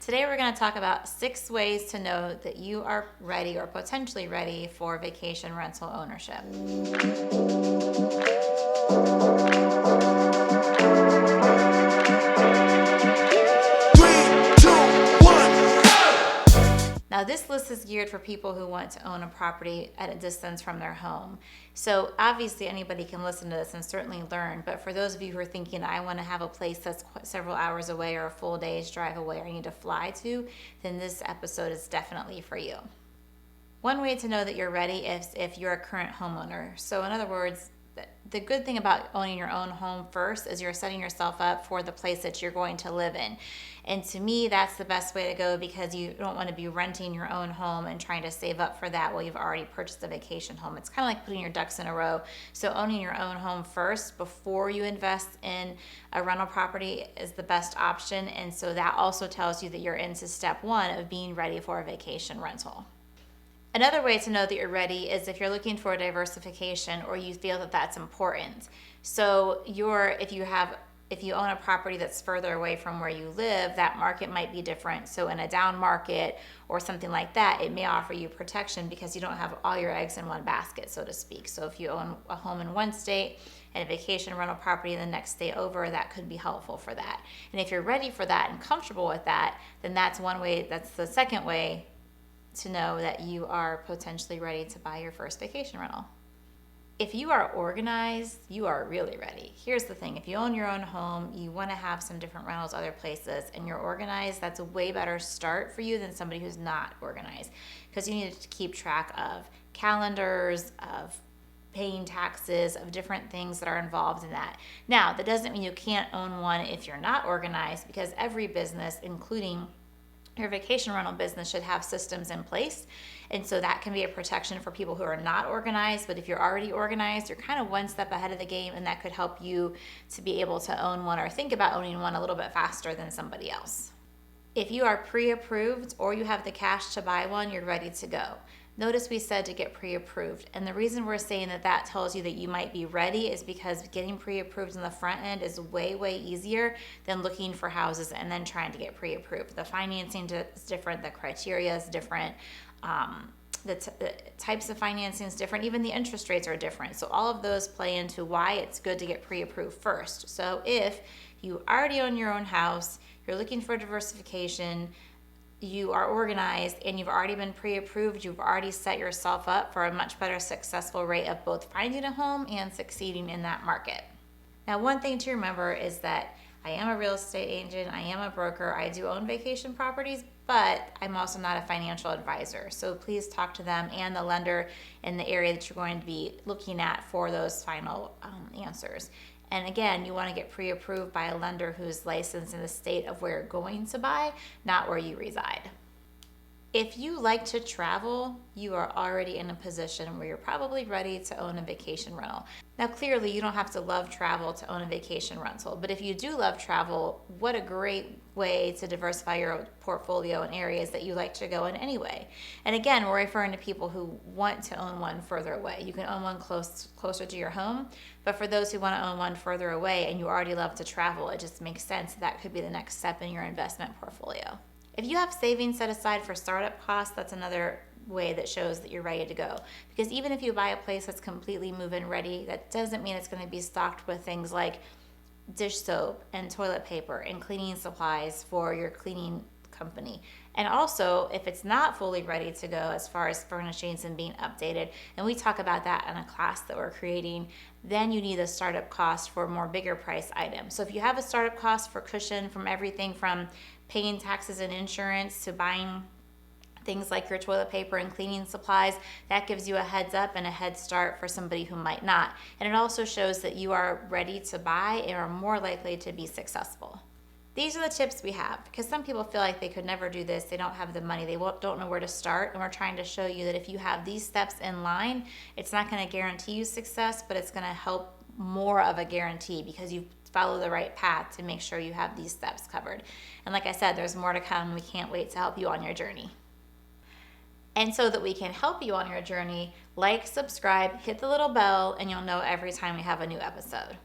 Today we're going to talk about 6 ways to know that you are ready or potentially ready for vacation rental ownership. Now, this list is geared for people who want to own a property at a distance from their home. So obviously anybody can listen to this and certainly learn, but for those of you who are thinking, I want to have a place that's several hours away or a full day's drive away or I need to fly to, then this episode is definitely for you. One way to know that you're ready is if you're a current homeowner. So in other words, the good thing about owning your own home first is you're setting yourself up for the place that you're going to live in. And to me, that's the best way to go because you don't want to be renting your own home and trying to save up for that while you've already purchased a vacation home. It's kind of like putting your ducks in a row. So owning your own home first before you invest in a rental property is the best option. And so that also tells you that you're into step 1 of being ready for a vacation rental. Another way to know that you're ready is if you're looking for a diversification or you feel that that's important. So if you own a property that's further away from where you live, that market might be different. So in a down market or something like that, it may offer you protection because you don't have all your eggs in one basket, so to speak. So if you own a home in one state and a vacation rental property in the next state over, that could be helpful for that. And if you're ready for that and comfortable with that, then that's one way. That's the second way to know that you are potentially ready to buy your first vacation rental. If you are organized, you are really ready. Here's the thing, if you own your own home, you want to have some different rentals other places, and you're organized, that's a way better start for you than somebody who's not organized, because you need to keep track of calendars, of paying taxes, of different things that are involved in that. Now, that doesn't mean you can't own one if you're not organized, because every business, including your vacation rental business, should have systems in place. And so that can be a protection for people who are not organized. But if you're already organized, you're kind of one step ahead of the game, and that could help you to be able to own one or think about owning one a little bit faster than somebody else. If you are pre-approved or you have the cash to buy one, you're ready to go. Notice we said to get pre-approved. And the reason we're saying that tells you that you might be ready is because getting pre-approved in the front end is way, way easier than looking for houses and then trying to get pre-approved. The financing is different, the criteria is different, the types of financing is different, even the interest rates are different. So all of those play into why it's good to get pre-approved first. So if you already own your own house, you're looking for diversification, you are organized, and you've already been pre-approved, you've already set yourself up for a much better successful rate of both finding a home and succeeding in that market. Now, one thing to remember is that I am a real estate agent, I am a broker, I do own vacation properties, but I'm also not a financial advisor. So please talk to them and the lender in the area that you're going to be looking at for those final answers. And again, you want to get pre-approved by a lender who's licensed in the state of where you're going to buy, not where you reside. If you like to travel, you are already in a position where you're probably ready to own a vacation rental. Now, clearly, you don't have to love travel to own a vacation rental, but if you do love travel, what a great way to diversify your portfolio in areas that you like to go in anyway. And again, we're referring to people who want to own one further away. You can own one closer to your home, but for those who want to own one further away and you already love to travel, it just makes sense that could be the next step in your investment portfolio. If you have savings set aside for startup costs, that's another way that shows that you're ready to go. Because even if you buy a place that's completely move-in ready, that doesn't mean it's going to be stocked with things like dish soap and toilet paper and cleaning supplies for your cleaning company. And also, if it's not fully ready to go as far as furnishings and being updated, and we talk about that in a class that we're creating, then you need a startup cost for more bigger price items. So if you have a startup cost for cushion from everything from paying taxes and insurance to buying things like your toilet paper and cleaning supplies, that gives you a heads up and a head start for somebody who might not. And it also shows that you are ready to buy and are more likely to be successful. These are the tips we have, because some people feel like they could never do this, they don't have the money, they don't know where to start, and we're trying to show you that if you have these steps in line, it's not going to guarantee you success, but it's going to help more of a guarantee because you follow the right path to make sure you have these steps covered. And like I said, there's more to come. We can't wait to help you on your journey. And so that we can help you on your journey, like, subscribe, hit the little bell, and you'll know every time we have a new episode.